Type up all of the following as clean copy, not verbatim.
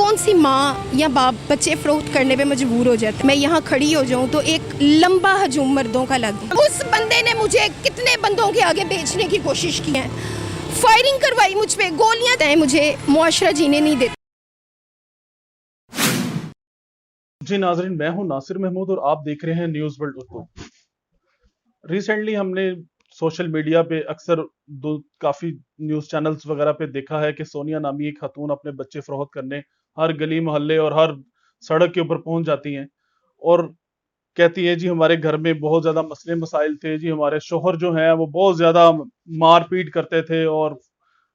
कौन सी माँ या बाप बच्चे फरोख्त करने पे मजबूर हो जाते? मैं यहाँ खड़ी हो जाऊँ तो एक लंबा हजूम मर्दों का लग गया। उस बंदे ने मुझे कितने बंदों के आगे बेचने की कोशिश की है, फायरिंग करवाई मुझ पे, गोलियां दें, मुझे मुआशरा जीने नहीं देता। जी नाजरीन, मैं हूं नासिर महमूद और आप देख रहे हैं न्यूज़ वर्ल्ड उर्दू। रिसेंटली हमने सोशल मीडिया पे अक्सर काफ़ी न्यूज़ चैनल्स वगैरह पे देखा है कि सोनिया नामी एक खातून अपने बच्चे फरोख्त करने हर गली मोहल्ले और हर सड़क के ऊपर पहुंच जाती हैं और कहती है जी हमारे घर में बहुत ज़्यादा मसले मसाइल थे, जी हमारे शोहर जो हैं वो बहुत ज़्यादा मार पीट करते थे और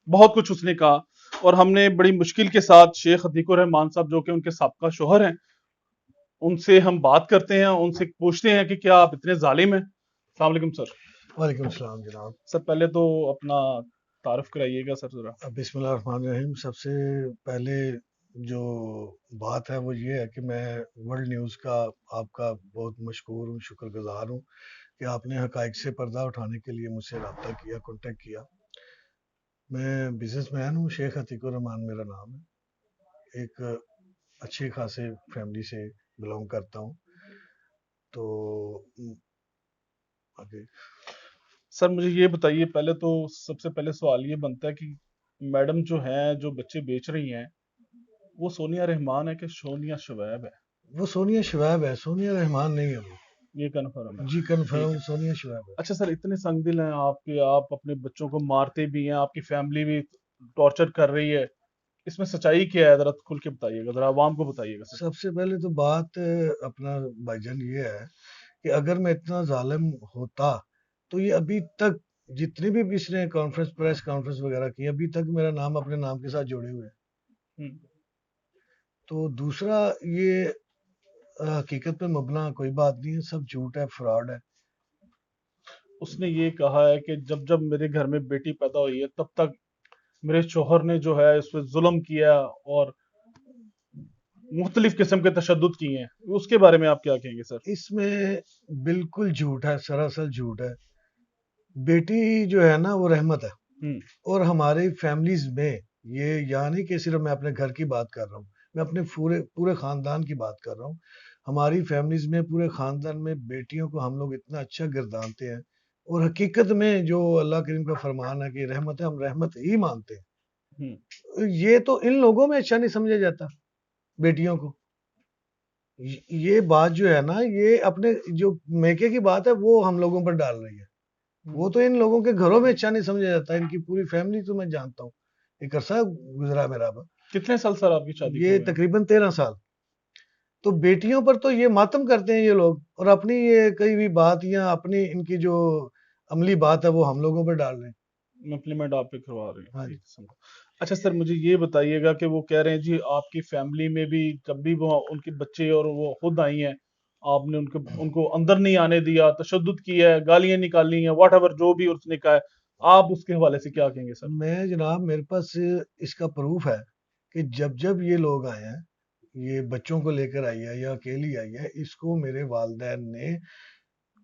बहुत कुछ उसने कहा। और हमने बड़ी मुश्किल के साथ शेख अतीकुर रहमान साहब जो कि उनके साबका शोहर हैं, उनसे हम बात करते हैं, उनसे पूछते हैं कि क्या आप इतने जालिम हैं। अस्सलाम वालेकुम सर। वालेकुम सलाम जनाब। सर पहले तो अपना तारुफ कराइएगा सर जरा। बिस्मिल्लाहिर्रहमानिर्रहीम। सबसे पहले जो बात है वो ये है कि मैं वर्ल्ड न्यूज़ का आपका बहुत मशकूर हूँ, शुक्रगुजार हूँ कि आपने हकाइक से पर्दा उठाने के लिए मुझसे रब्ता किया, कांटेक्ट किया। मैं बिजनेसमैन हूँ, शेख अतीकुर रहमान मेरा नाम है। एक अच्छे खासे फैमिली से बिलोंग करता हूँ। तो आगे सर मुझे ये बताइए, पहले तो सबसे पहले सवाल ये बनता है कि मैडम जो हैं, जो बच्चे बेच रही हैं, वो सोनिया रहमान है कि सोनिया शुवैब है? वो सोनिया शुएब है, सोनिया रहमान नहीं है वो। ये कन्फर्म है? जी ठीक कन्फर्म है। सोनिया शुएब है। अच्छा सर, इतने संगदिल हैं आपके, आप अपने बच्चों को मारते भी हैं, आपकी फैमिली भी टॉर्चर कर रही है, इसमें सच्चाई क्या है? जरा खुल के बताइएगा, जरा आवाम को बताइएगा सर। सबसे पहले तो बात अपना भाईजान ये है कि अगर मैं इतना जालिम होता तो ये अभी तक जितने भी इसने कॉन्फ्रेंस प्रेस कॉन्फ्रेंस वगैरह की अभी तक मेरा नाम अपने नाम के साथ जोड़े हुए हैं। हम्म। तो दूसरा ये हकीकत पे मबना कोई बात नहीं है, सब झूठ है, फ्रॉड है। उसने ये कहा है कि जब जब मेरे घर में बेटी पैदा हुई है तब तक मेरे शोहर ने जो है इस पे जुल्म किया और मुख्तलिफ किस्म के तशद्दुद किए हैं। उसके बारे में आप क्या कहेंगे सर? इसमें बिल्कुल झूठ है, सरासर झूठ है। बेटी जो है ना वो रहमत है। हम्म। और हमारी फैमिलीज में ये यहाँ नहीं कि सिर्फ मैं अपने घर की बात कर रहा हूँ, मैं अपने पूरे पूरे खानदान की बात कर रहा हूँ। हमारी फैमिलीज में पूरे खानदान में बेटियों को हम लोग इतना अच्छा गिरदानते हैं और हकीकत में जो अल्लाह करीम का फरमान है कि रहमत है, हम रहमत ही मानते हम्म। हैं। ये तो इन लोगों में अच्छा नहीं समझा जाता बेटियों को। ये बात जो है ना, ये अपने जो मेके की बात है वो हम लोगों पर डाल रही है। वो तो इन लोगों के घरों में अच्छा नहीं समझा जाता। इनकी पूरी फैमिली तो मैं जानता हूँ, एक अरसा गुजरा मेरा अब। कितने साल सर आपकी शादी को ये हुए हैं? तकरीबन 13 साल। तो बेटियों पर तो ये मातम करते हैं ये लोग और अपनी ये कई भी बात या अपनी इनकी जो अमली बात है वो हम लोगों पर डाल रहे हैं। इम्प्लीमेंट आप पे करवा रहे हाँ हैं, जी। एक किस्म का। अच्छा सर, मुझे ये बताइएगा कि वो कह रहे हैं जी आपकी फैमिली में भी जब भी वो उनके बच्चे और वो खुद आई हैं, आपने उनको उनको अंदर नहीं आने दिया, तशद्दुद किया है, गालियां निकाली हैं, वॉट एवर जो भी उसने कहा है। आप उसके हवाले से क्या कहेंगे सर? मैं जनाब मेरे पास इसका प्रूफ है कि जब जब ये लोग आए हैं, ये बच्चों को लेकर आई है या अकेली आई है, इसको मेरे वालिदैन ने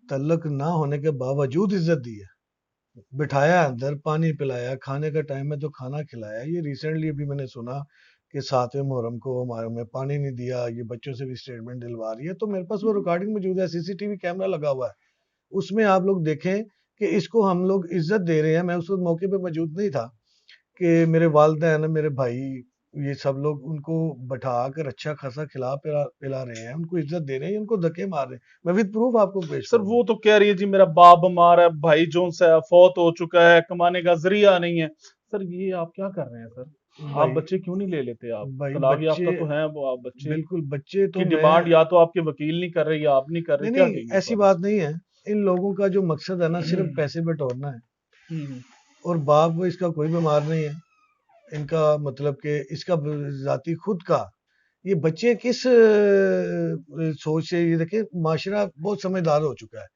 तल्लक ना होने के बावजूद इज्जत दी है। बिठाया अंदर, पानी पिलाया, खाने का टाइम है तो खाना खिलाया। ये रिसेंटली अभी मैंने सुना कि 7वें मुहर्रम को हमारे में पानी नहीं दिया, ये बच्चों से भी स्टेटमेंट दिलवा रही है। तो मेरे पास वो रिकॉर्डिंग मौजूद है, सीसीटीवी कैमरा लगा हुआ है। उसमें आप लोग देखें कि इसको हम लोग इज्जत दे रहे हैं। मैं उस वक्त मौके पे मौजूद नहीं था कि मेरे वालिदैन, मेरे भाई, ये सब लोग उनको बैठा कर अच्छा खासा खिला पिला पिला रहे हैं, उनको इज्जत दे रहे हैं, उनको धक्के मार रहे हैं। मैं विद प्रूफ आपको पेश सर करूंगा। वो तो कह रही है जी मेरा बाप बीमार है, भाई जोन सा है, फौत हो चुका है, कमाने का जरिया नहीं है। सर ये आप क्या कर रहे हैं सर? आप भाई बच्चे क्यों नहीं ले लेते? आप भाई तलाक बच्चे, याफ्ता तो हैं, वो आप बच्चे बिल्कुल बच्चे की तो मैं, डिमांड या तो आपके वकील नहीं कर रहे या आप नहीं कर रहे, नहीं क्या नहीं कहेंगे इस ऐसी बारे बात नहीं है। इन लोगों का जो मकसद है ना सिर्फ में? पैसे बटोरना है। हम्म। और बाप इसका कोई बीमार नहीं है। इनका मतलब कि इसका जाती खुद का, ये बच्चे किस सोच से, ये देखिए माशरा बहुत समझदार हो चुका है।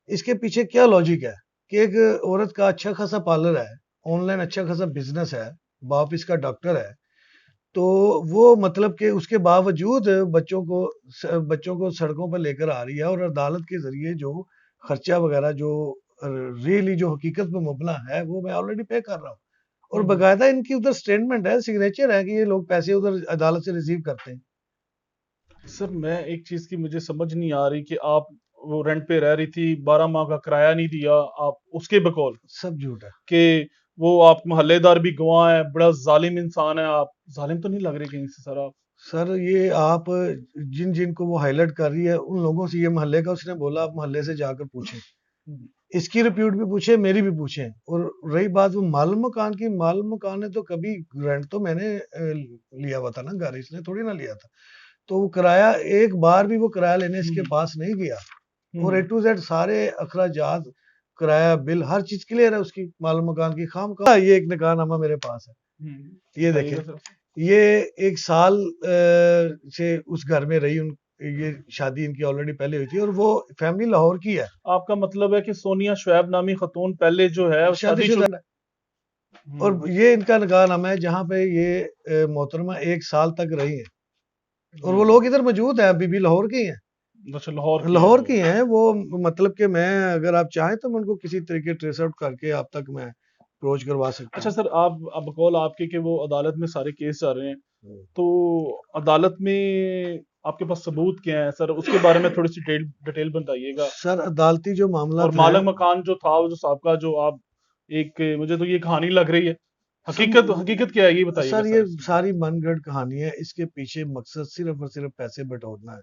इसके पीछे क्या लॉजिक है कि एक औरत का अच्छा खासा पार्लर है, ऑनलाइन अच्छा खासा बिजनेस है, बाप इसका डॉक्टर है। तो वो मतलब कि उसके बावजूद बच्चों को सड़कों पर लेकर आ रही है और अदालत के ज़रिए जो खर्चा वगैरह जो रियली जो हकीकत पे मुबना है वो मैं ऑलरेडी पे कर रहा हूँ। और बकायदा इनकी उधर स्टेटमेंट है, सिग्नेचर है कि ये लोग पैसे उधर अदालत से रिसीव करते हैं। सर मैं एक चीज की मुझे समझ नहीं आ रही कि आप वो रेंट पे रह रही थी, 12 माह का किराया नहीं दिया आप, उसके बकौल सब झूठ है। कि वो आप मोहल्लेदार भी गवाह है, बड़ा जालिम इंसान है आप। जालिम तो नहीं लग रहे कहीं से सर आप? सर ये आप जिन जिन को वो हाईलाइट कर रही है उन लोगों से, ये मोहल्ले का उसने बोला, आप मोहल्ले से जाकर पूछें, हम्म, इसकी रिप्यूट भी पूछे, मेरी भी पूछें। और रही बात वो मालूम मकान की, मालूम मकान ने तो कभी रेंट तो मैंने लिया हुआ था ना, घर इसने थोड़ी ना लिया था। तो वो किराया एक बार भी वो किराया लेने इसके पास नहीं गया, और ए टू जेड सारे अखराजात, किराया बिल, हर चीज क्लियर है उसकी, मालूम मकान की। खामखा ये एक निकाहनामा मेरे पास है, ये बताइएगा देखें। सर। ये 1 साल से उस घर में रही, ये शादी इनकी ऑलरेडी पहले हुई थी, और वो फैमिली लाहौर की है, आपका मतलब है कि सोनिया शुएब नामी खतून पहले जो है वो शादीशुदा शादीशुदा। है। और ये इनका निकाहनामा है जहाँ पे ये मोहतरमा 1 साल तक रही है, और वो लोग इधर मौजूद हैं, अभी भी लाहौर के ही हैं, अच्छा लाहौर लाहौर की हैं वो। मतलब कि मैं, अगर आप चाहें तो मैं उनको किसी तरीके ट्रेस आउट करके आप तक मैं अप्रोच करवा सकता अच्छा हूँ। सर, आप अब बकौल आपके कि वो अदालत में सारे केस जा रहे हैं, हम्म। तो अदालत में आपके पास सबूत क्या है सर? उसके बारे में थोड़ी सी डिटेल बताइएगा। सर अदालती जो मामला और है, मालिक मकान जो था, वो जो साहब जो आप एक, मुझे तो ये कहानी लग रही है, हकीकत हकीकत क्या है ये बताइएगा सर सर। ये सारी मनगढ़ंत कहानी है, इसके पीछे मकसद सिर्फ और सिर्फ पैसे बटोरना है,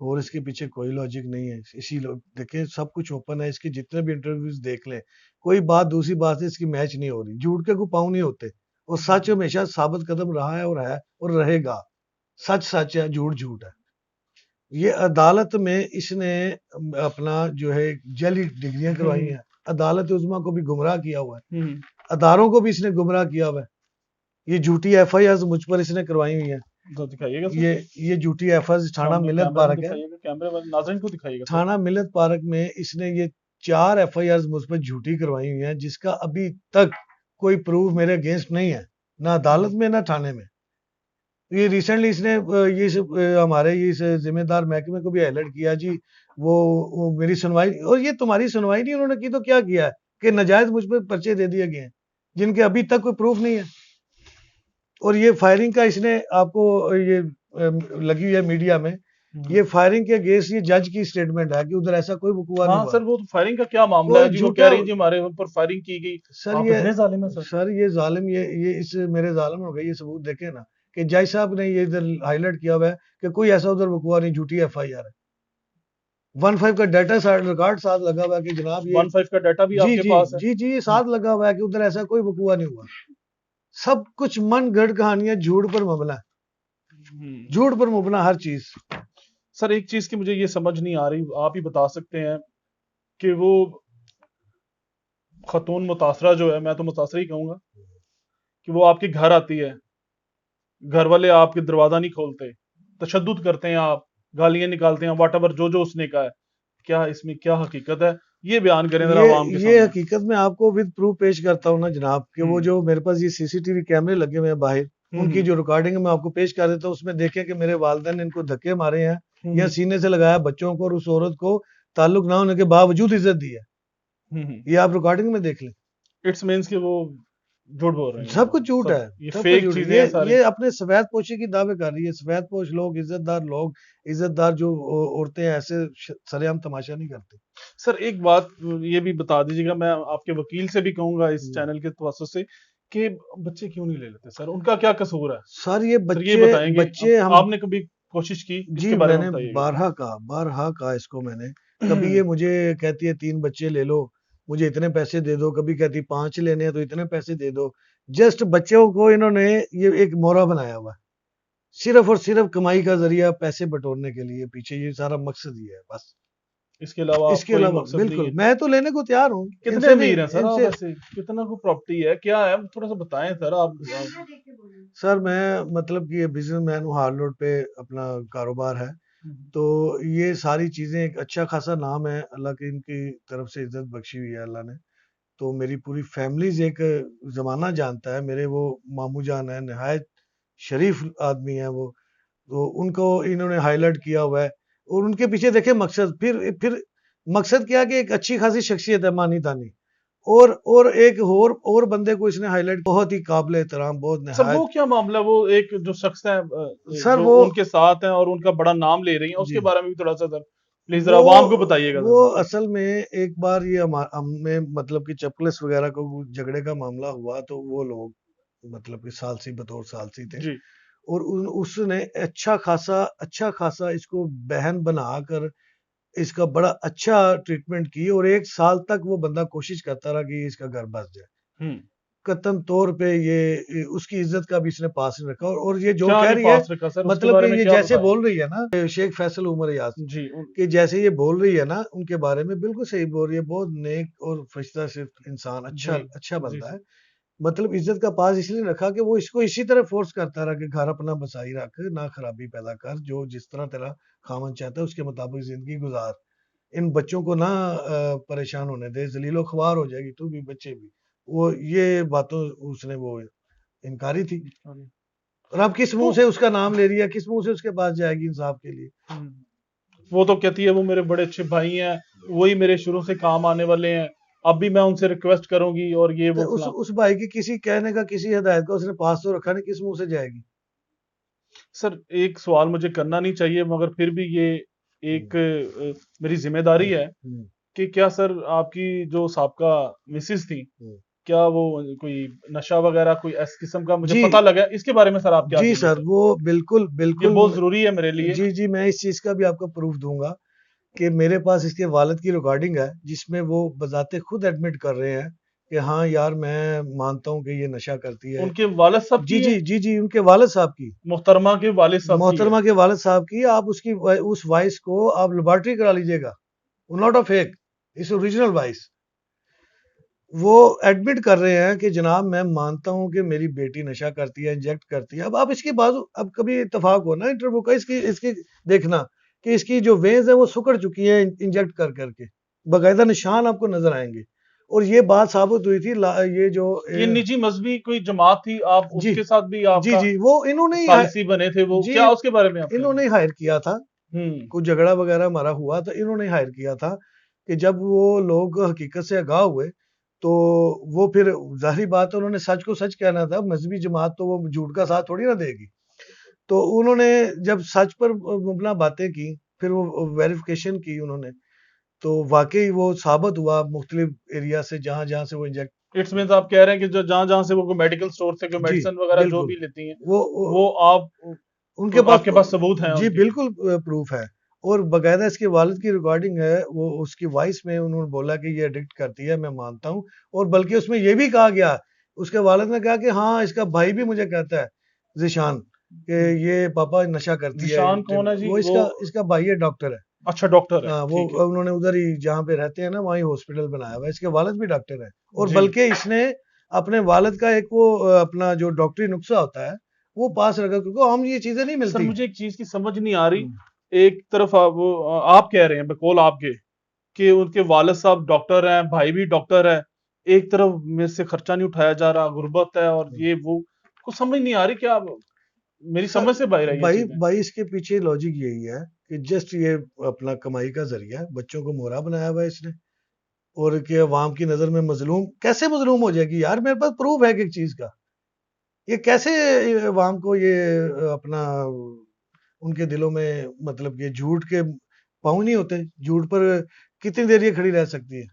और इसके पीछे कोई लॉजिक नहीं है। इसी लोग देखें, सब कुछ ओपन है, इसके जितने भी इंटरव्यूज देख लें, कोई बात दूसरी बात से इसकी मैच नहीं हो रही, झूठ के को पाँव नहीं होते, और सच हमेशा साबित कदम रहा है और रहेगा। सच सच है, झूठ झूठ है। ये अदालत में इसने अपना जो है जली डिग्रियां करवाई हैं, अदालत उज़्मा को भी गुमराह किया हुआ है, अदारों को भी इसने गुमराह किया हुआ है। ये झूठी एफआईआर मुझ पर इसने करवाई हुई है, तो दिखाइएगा सर। ये झूठी एफआईआर थाना मिलत कैमरे में पार्क है, दिखाइएगा, कैमरे वाले नाज़रीन को दिखाइएगा सर। थाना मिलत पार्क में इसने ये 4 एफआईआर मुझ पर झूठी करवाई हुई हैं, जिसका अभी तक कोई प्रूफ मेरे अगेंस्ट नहीं है, ना अदालत में ना थाने में। ये रिसेंटली इसने हमारे इस जिम्मेदार महकमे को भी अलर्ट किया जी, वो मेरी सुनवाई, और ये तुम्हारी सुनवाई नहीं उन्होंने की तो क्या किया है कि नाजायज मुझ पर पर्चे दे दिए गए हैं जिनके अभी तक कोई प्रूफ नहीं है। और ये फायरिंग का इसने आपको ये लगी हुई है मीडिया में, ये फायरिंग के अगेंस्ट ये जज की स्टेटमेंट है कि उधर ऐसा कोई वकूआ नहीं हाँ हुआ। सर, वो फायरिंग का क्या मामला है जी? वो कह रही है जी हमारे ऊपर फायरिंग की गई। सर आप ये इतने जालिम हैं सर। सर ये जालिम, ये इस मेरे जालिम हो गए, ये सबूत देखे ना कि जज साहब ने ये इधर हाईलाइट किया हुआ है कि कोई ऐसा उधर वकूआ नहीं, झूठी एफआईआर है। 15 का डाटा रिकॉर्ड साथ लगा हुआ है कि जनाब ये 15 का डाटा भी जी आपके जी पास है? जी जी साथ लगा हुआ है कि उधर ऐसा कोई वकूआ नहीं हुआ। सब कुछ मन गढ़ कहानियां, झूठ पर मबना है, झूठ पर मबना हर चीज। सर एक चीज की मुझे ये समझ नहीं आ रही, आप ही बता सकते हैं कि वो खतून मुतासरा जो है, मैं तो मुतासरा ही कहूंगा, कि वो आपके घर आती है, घर वाले आपके दरवाजा नहीं खोलते, तशद्दुद करते हैं, आप गालियां निकालते हैं, वॉट जो जो उसने कहा है, क्या इसमें क्या हकीकत है? ये बयान करें जरा आवाम के ये सामने। हकीकत में आपको विद प्रूफ पेश करता हूँ ना जनाब, कि वो जो मेरे पास ये सीसीटीवी कैमरे लगे हुए हैं बाहर, उनकी जो रिकॉर्डिंग मैं आपको पेश कर देता हूँ, उसमें देखें कि मेरे वालिदैन ने इनको धक्के मारे हैं या सीने से लगाया बच्चों को, और उस औरत को ताल्लुक ना होने के बावजूद इज्जत दी है। ये आप रिकॉर्डिंग में देख लें। इट्स मींस कि वो झूठ बोल रहे हैं, सब कुछ झूठ है, ये सब फेक कुछ झूठ है। चीजें हैं सारी। ये अपने सफेद पोशी की दावे कर रही है। सफेद पोश लोग, इज्जतदार जो औरतें ऐसे सरेआम तमाशा नहीं करते। सर एक बात ये भी बता दीजिएगा, मैं आपके वकील से भी कहूंगा इस चैनल के तवज्जुह से, कि बच्चे क्यों नहीं ले लेते सर? उनका क्या कसूर है सर ये सर? ये बच्चे बताएंगे हम आपने कभी कोशिश की जी इसके बारे में मैंने बताइएगा। बारहा कहा इसको मैंने। कभी ये मुझे कहती है 3 बच्चे ले लो, मुझे इतने पैसे दे दो, कभी कहती 5 लेने हैं तो इतने पैसे दे दो। जस्ट बच्चों को इन्होंने ये एक मोहरा बनाया हुआ है, सिर्फ और सिर्फ कमाई का जरिया, पैसे बटोरने के लिए पीछे, ये सारा मकसद ये है बस। इसके अलावा इसके कोई अलावा मकसद नहीं बिल्कुल है? मैं तो लेने को तैयार हूँ। कितने इनसे नहीं, अमीर हैं सर आप? इनसे ऐसे कितना को प्रॉपर्टी है, क्या है, थोड़ा सा बताएं सर आप। सर मैं मतलब कि बिजनेसमैन हूँ, हार्ड रोड पे अपना कारोबार है, तो ये सारी चीजें, एक अच्छा खासा नाम है, अल्लाह की इनकी तरफ से इज्जत बख्शी हुई है अल्लाह ने। तो मेरी पूरी फैमिलीज एक जमाना जानता है, मेरे वो मामू जान है, नहायत शरीफ आदमी है वो, तो उनको इन्होंने हाईलाइट किया हुआ है। और उनके पीछे देखे मकसद, फिर मकसद क्या कि एक अच्छी खासी शख्सियत है, मानी तानी, और एक और बंदे को इसने हाईलाइट, बहुत ही काबिल एहतराम, बहुत सर वो निहायत। क्या मामला, वो एक जो शख्स है सर जो वो उनके साथ हैं और उनका बड़ा नाम ले रही हैं, उसके जी बारे में भी थोड़ा सा सर प्लीज जरा वो आवाम को बताइएगा वो सर। असल में एक बार ये हमें मतलब कि चपलिस वगैरह को झगड़े का मामला हुआ, तो वो लोग मतलब कि सालसी बतौर सालसी थे, जी और उसने अच्छा खासा इसको बहन बनाकर इसका बड़ा अच्छा ट्रीटमेंट की, और 1 साल तक वो बंदा कोशिश करता रहा कि इसका घर बस जाए। हम्म। कतन तौर पे ये उसकी इज्जत का भी इसने पास नहीं रखा, और ये जो क्या कह नहीं रही है, पास रखा सर, उसके मतलब बारे कि में ये क्या जैसे बताएं। बोल रही है ना शेख फैसल उमर याद, जी कि जैसे ये बोल रही है ना उनके बारे में, बिल्कुल सही बोल रही है, बहुत नेक और फरिश्ता सिर्फ इंसान, अच्छा जी अच्छा जी बंदा सर। है। मतलब इज्जत का पास इसलिए रखा कि वो इसको इसी तरह फोर्स करता रहा कि घर अपना बसाई रख, ना खराबी पैदा कर, जो जिस तरह तेरा खामन चाहता है उसके मुताबिक जिंदगी गुजार, इन बच्चों को ना परेशान होने दे, जलीलो ख्वार हो जाएगी तू भी, बच्चे भी। वो ये बातों उसने वो इनकारी थी, और अब किस तो मुंह से उसका नाम ले रही है, किस मुंह से उसके पास जाएगी इंसाफ के लिए। वो तो कहती है वो मेरे बड़े अच्छे भाई हैं, वही मेरे शुरू से काम आने वाले हैं, अब भी मैं उनसे रिक्वेस्ट करूंगी और ये तो वो फलां। उस भाई की किसी कहने का, किसी हिदायत का उसने पास तो रखा नहीं, किस मुंह से जाएगी। सर एक सवाल मुझे करना नहीं चाहिए मगर फिर भी ये एक मेरी जिम्मेदारी है हम्म, कि क्या सर आपकी जो साबका मिसेस थी, हम्म। क्या वो कोई नशा वगैरह कोई इस किस्म का मुझे जी पता लगा है, इसके बारे में सर आप क्या जी कहेंगे सर, सर? वो बिल्कुल ये बिल्कुल बहुत जरूरी है मेरे लिए। जी जी, मैं इस चीज का भी आपको प्रूफ दूंगा कि मेरे पास इसके वालिद की रिकॉर्डिंग है, जिसमें वो बजाते खुद एडमिट कर रहे हैं कि हाँ यार मैं मानता हूँ कि ये नशा करती है। उनके वालिद साहब जी की है, जी जी जी, उनके वालिद साहब की, मोहतरमा के वालिद साहब की है। मोहतरमा के वालिद साहब की। आप उसकी उस वॉइस को आप लेबोरेटरी करा लीजिएगा, नॉट अ फेक, इस ओरिजिनल वॉइस। वो एडमिट कर रहे हैं कि जनाब मैं मानता हूं कि मेरी बेटी नशा करती है, इंजेक्ट करती है। अब आप इसकी बाजू, अब कभी इत्तेफाक हो ना इंटरव्यू का, इसकी इसकी देखना कि इसकी जो वेन्स है वो सुकड़ चुकी है इंजेक्ट कर करके, बकायदा निशान आपको नजर आएंगे। और ये बात साबित हुई थी ये जो ये निजी मजहबी कोई जमात थी, आप जी उसके साथ भी जी आपका जी, वो इन्होंने ही सालिसी बने थे, वो जी क्या उसके बारे में आप इन्होंने कहेंगे? ही हायर किया था। हम्म। कुछ झगड़ा वगैरह हमारा हुआ तो इन्होंने हायर किया था, कि जब वो लोग हकीकत से आगाह हुए तो वो फिर जाहिर बात है उन्होंने सच को सच कहना था, मजहबी जमात तो वो झूठ का साथ थोड़ी ना देगी। तो उन्होंने जब सच पर मुबना बातें की, फिर वो वेरिफिकेशन की उन्होंने, तो वाकई वो साबित हुआ मुख्तलिफ एरिया से, जहां जहां से वो इंजेक्ट। इट्स मीन्स आप कह रहे हैं कि जो जहां जहां से वो मेडिकल स्टोर से कोई जी मेडिसिन वगैरह जो बिल्कुल, भी लेती हैं, वो वो आप उनके पास आपके पास सबूत हैं जी उनके? बिल्कुल प्रूफ है। और बकायदा इसके वालिद की रिकॉर्डिंग है, वो उसकी वॉइस में उन्होंने बोला कि ये एडिक्ट करती है, मैं मानता हूँ। और बल्कि उसमें ये भी कहा गया, उसके वालिद ने कहा कि हाँ इसका भाई भी मुझे कहता है, जिशान, कि ये पापा नशा करती है। जिशान कौन है जी वो वो? इसका इसका भाई है, डॉक्टर है। अच्छा डॉक्टर है, हाँ, वो ठीक है। उन्होंने उधर ही जहाँ पे रहते हैं ना वहीं हॉस्पिटल बनाया हुआ है, इसके वालिद भी डॉक्टर है। और जी बल्कि इसने अपने वालिद का एक वो अपना जो डॉक्टरी नुस्खा होता है वो पास रखा, क्योंकि हम ये चीजें नहीं सर मिलती। मुझे एक चीज की समझ नहीं आ रही, हम्म। एक तरफ आप कह रहे हैं बकौल आपके कि उनके वालिद साहब डॉक्टर हैं, भाई भी डॉक्टर है, एक तरफ मेरे से खर्चा नहीं उठाया जा रहा, गुर्बत है और ये वो, कुछ समझ नहीं आ रही, क्या मेरी सर समझ से बाहर है ये भाई चीजें? भाई इसके पीछे लॉजिक यही है कि जस्ट ये अपना कमाई का जरिया है, बच्चों को मोहरा बनाया हुआ है इसने, और कि अवाम की नजर में मजलूम कैसे मजलूम हो जाएगी यार, मेरे पास प्रूफ है कि एक चीज का, ये कैसे अवाम को ये अपना उनके दिलों में, मतलब ये झूठ के पाँव नहीं होते, झूठ पर कितनी देर ये खड़ी रह सकती है,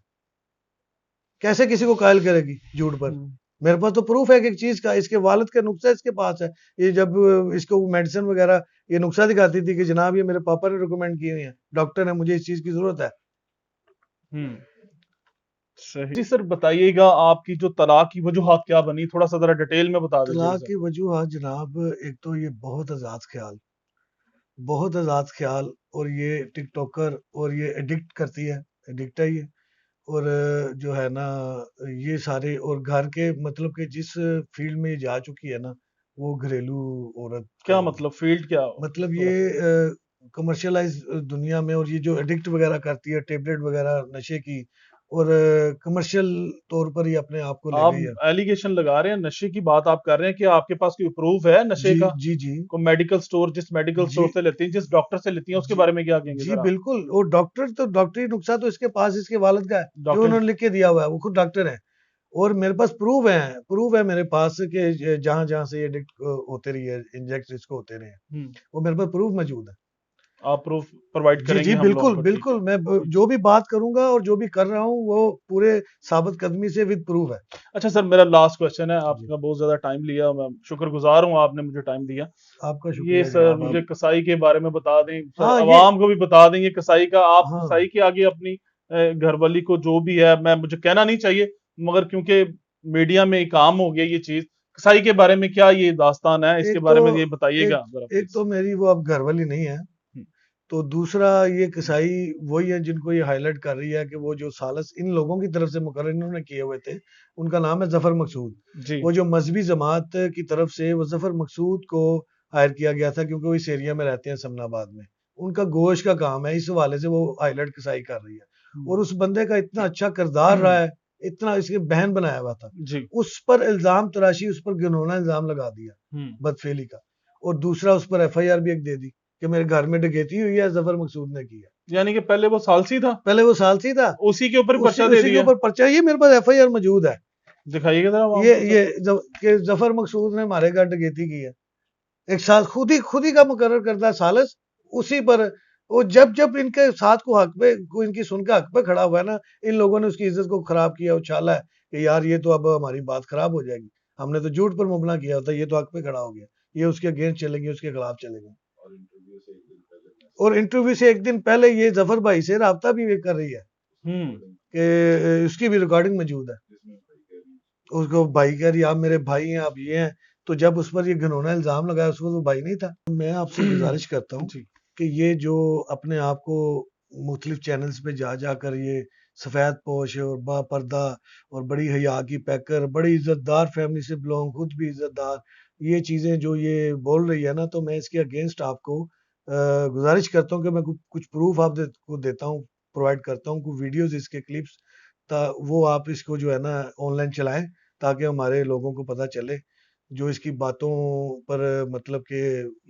कैसे किसी को कायल करेगी झूठ पर। हम्म। मेरे पास तो प्रूफ है कि एक चीज का, इसके वालिद का नुस्खा इसके पास है। ये जब इसको मेडिसिन वगैरह ये नुस्खा दिखाती थी कि जनाब ये मेरे पापा ने रिकमेंड की हुई है, डॉक्टर है, मुझे इस चीज की जरूरत है। हम्म। सही जी सर, बताइएगा आपकी जो तलाक की वजूहात क्या बनी, थोड़ा सा जरा डिटेल में बता दीजिएगा तलाक सर। की वजूहत जनाब, एक तो ये बहुत आजाद ख्याल, और ये टिकटॉकर, और ये एडिक्ट करती है, एडिक्ट है ये। और जो है ना ये सारे, और घर के मतलब कि जिस फील्ड में ये जा चुकी है ना, वो घरेलू औरत क्या मतलब फील्ड क्या, मतलब थोड़ा सा? ये कमर्शियलाइज दुनिया में, और ये जो एडिक्ट वगैरह करती है टेबलेट वगैरह नशे की, और कमर्शियल तौर पर ही अपने आप को ले आप गई है। एलिगेशन लगा रहे हैं, नशे की बात आप कर रहे हैं कि आपके पास कोई प्रूफ है नशे जी का? जी जी को मेडिकल स्टोर, जिस मेडिकल स्टोर जी से लेती हैं, जिस डॉक्टर से लेती हैं, उसके जी बारे में क्या कहेंगे जी जरा? बिल्कुल। वो डॉक्टर तो डॉक्टरी नुस्खा तो इसके पास इसके वालिद का है, जो डॉक्टर उन्होंने लिख के दिया हुआ है, वो खुद डॉक्टर है। और मेरे पास प्रूफ है मेरे पास कि जहां जहां से ये एडिक्ट होते रही है, इंजेक्ट इसको होते रहे हैं, हम्म, वो मेरे पास प्रूफ मौजूद है। आप प्रूफ प्रोवाइड जी करेंगे जी हम लोगों बिल्कुल को? ठीक है, बिल्कुल, मैं ठीक। जो भी बात करूंगा और जो भी कर रहा हूँ वो पूरे साबित कदमी से विद प्रूफ है। अच्छा सर, मेरा लास्ट क्वेश्चन है, जी, आपका बहुत ज्यादा टाइम लिया, मैं शुक्रगुजार हूँ आपने मुझे टाइम दिया। आपका ये शुक्रिया सर जनाब। मुझे आप कसाई के बारे में बता दें सर, हाँ ये अवाम को भी बता दें, ये कसाई का, आप हाँ कसाई के आगे अपनी घरवाली को जो भी है, मैं मुझे कहना नहीं चाहिए, मगर क्योंकि मीडिया में एक आम हो गया ये चीज, कसाई के बारे में क्या ये दास्तान है, इसके एक तो बारे में ये एक बताइएगा जरा एक प्लीज। तो मेरी वो अब घरवाली नहीं है, तो दूसरा ये कसाई वही है जिनको ये हाईलाइट कर रही है कि वो जो सालस इन लोगों की तरफ से मुकर्रर इन्होंने किए हुए थे, उनका नाम है जफर मकसूद। जी। वो जो मजहबी जमात की तरफ से वो जफर मकसूद को हायर किया गया था, क्योंकि वो इस एरिया में रहते हैं समनाबाद में, उनका गोश का काम है, इस हवाले से वो हाईलाइट कसाई कर रही है। और उस बंदे का इतना अच्छा किरदार रहा है, इतना इसकी बहन बनाया हुआ था, जी। उस पर इल्जाम तराशी, उस पर घिनौना इल्जाम लगा दिया बदफेली का। और दूसरा उस पर एफआईआर भी एक दे दी कि मेरे घर में डकैती हुई है, जफर मकसूद ने की है। यानी कि पहले वो सालसी था, पहले वो सालसी था, उसी के ऊपर उसी पर्चा दे उसी के दिया? ऊपर पर्चा, ये मेरे पास एफआईआर मौजूद है। दिखाइएगा जरा ये आपको ये सर। कि जफर मकसूद ने हमारे घर डकैती की है, एक साल खुद ही का मुकर्रर करता है सालस, उसी पर वो जब जब इनके साथ को हक पे को इनकी सुन के हक पे खड़ा हुआ है ना, इन लोगों ने उसकी इज्जत को खराब किया, उछाला है कि यार ये तो अब हमारी बात खराब हो जाएगी, हमने तो झूठ पर मुबना किया होता, ये तो हक पे खड़ा हो गया, ये उसके अगेंस्ट चलेंगे, उसके खिलाफ चलेंगे। और इंटरव्यू से एक दिन पहले ये जफर भाई से राब्ता भी ये कर रही है कि उसकी भी रिकॉर्डिंग मौजूद है। उसको भाई कह रही आप मेरे भाई हैं, आप ये हैं। तो जब उस पर ये घिनौना इल्जाम लगाया, उसको तो भाई नहीं था। मैं आपसे गुजारिश करता हूँ जी। कि ये जो अपने आप को मुख्तलिफ चैनल्स पे जा जाकर ये सफ़ेद पोश और बापर्दा और बड़ी हया की पैकर, बड़ी इज्जतदार फैमिली से बिलोंग, खुद भी इज्जतदार, ये चीज़ें जो ये बोल रही है ना, तो मैं इसके अगेंस्ट आपको गुजारिश करता हूँ कि मैं कुछ प्रूफ को देता हूँ, प्रोवाइड करता हूँ, कुछ वीडियोज़ इसके क्लिप्स, वो आप इसको जो है ना ऑनलाइन चलाएं, ताकि हमारे लोगों को पता चले जो इसकी बातों पर मतलब कि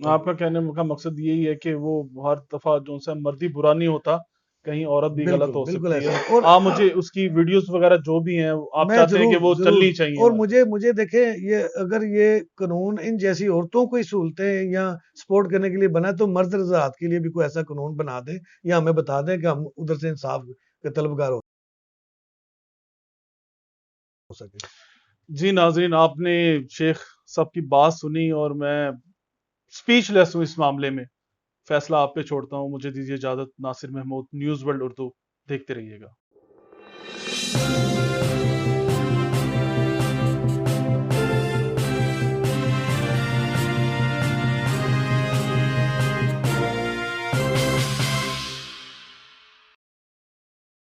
आपका कहने का मकसद यही है कि वो हर दफा जो सा मर्दी बुरा नहीं होता, कहीं औरत भी गलत बिल्कुल हो बिल्कुल सकती ऐसा है। है। और आप मुझे उसकी वीडियोस वगैरह जो भी हैं, आप मैं चाहते हैं कि जरूर वो जरूर चलनी चाहिए और हमारे। मुझे देखें, ये अगर ये कानून इन जैसी औरतों को ही सहूलतें या सपोर्ट करने के लिए बना है, तो मर्द हज़रात के लिए भी कोई ऐसा कानून बना दें या हमें बता दें कि हम उधर से इंसाफ के तलबगार हो सके। जी नाजरीन, आपने शेख साहब की बात सुनी और मैं स्पीचलेस हूँ इस मामले में। फैसला आप पे छोड़ता हूँ, मुझे दीजिए इजाजत। नासिर महमूद, न्यूज़ वर्ल्ड उर्दू देखते रहिएगा।